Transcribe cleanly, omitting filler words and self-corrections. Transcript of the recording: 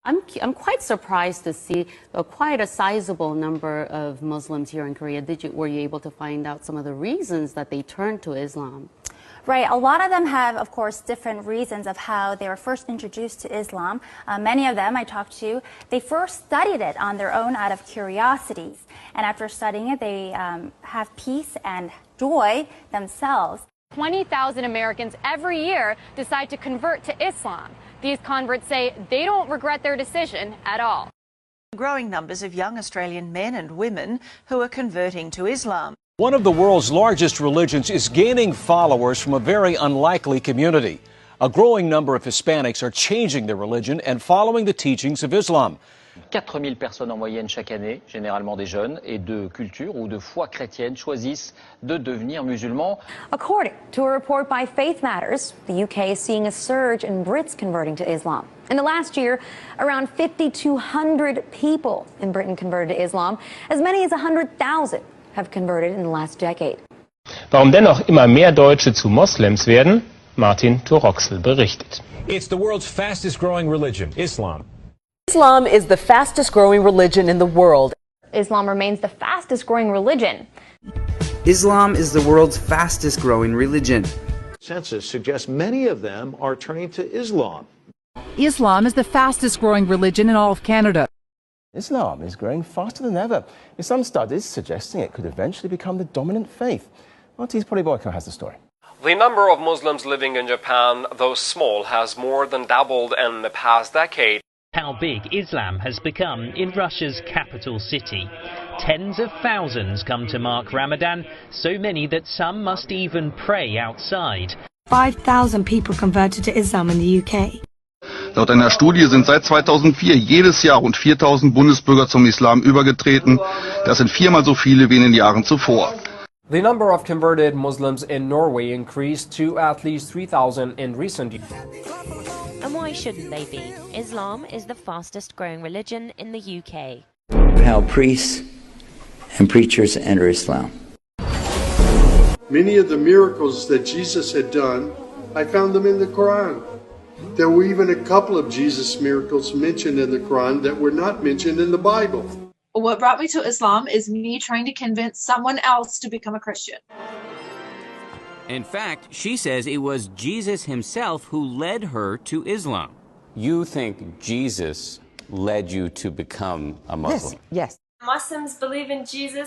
I'm quite surprised to see quite a sizable number of Muslims here in Korea. Were you able to find out some of the reasons that they turned to Islam? Right. A lot of them have, of course, different reasons of how they were first introduced to Islam. Many of them I talked to, they first studied it on their own out of curiosity. And after studying it, they have peace and joy themselves. 20,000 Americans every year decide to convert to Islam. These converts say they don't regret their decision at all. Growing numbers of young Australian men and women who are converting to Islam. One of the world's largest religions is gaining followers from a very unlikely community. A growing number of Hispanics are changing their religion and following the teachings of Islam. 4000 personnes en moyenne chaque année, généralement des jeunes, et de culture ou de foi chrétienne choisissent de devenir musulmans. According to a report by Faith Matters, the UK is seeing a surge in Brits converting to Islam. In the last year, around 5,200 people in Britain converted to Islam. As many as 100,000 have converted in the last decade. Warum dennoch immer mehr Deutsche zu Moslems werden? Martin Toroxel berichtet. It's the world's fastest growing religion, Islam. Islam is the fastest growing religion in the world. Islam remains the fastest growing religion. Islam is the world's fastest growing religion. Census suggests many of them are turning to Islam. Islam is the fastest growing religion in all of Canada. Islam is growing faster than ever, with some studies suggesting it could eventually become the dominant faith. Marty's Polyboyko has the story. The number of Muslims living in Japan, though small, has more than doubled in the past decade. How big Islam has become in Russia's capital city. Tens of thousands come to mark Ramadan, so many that some must even pray outside. 5,000 people converted to Islam in the UK. Laut einer Studie sind seit 2004 jedes Jahr rund 4.000 Bundesbürger zum Islam übergetreten. Das sind viermal so viele wie in den Jahren zuvor. The number of converted Muslims in Norway increased to at least 3,000 in recent years. And why shouldn't they be? Islam is the fastest growing religion in the UK. How priests and preachers enter Islam. Many of the miracles that Jesus had done, I found them in the Quran. There were even a couple of Jesus miracles mentioned in the Quran that were not mentioned in the Bible. What brought me to Islam is me trying to convince someone else to become a Christian. In fact, she says it was Jesus himself who led her to Islam. You think Jesus led you to become a Muslim? Yes. Muslims believe in Jesus.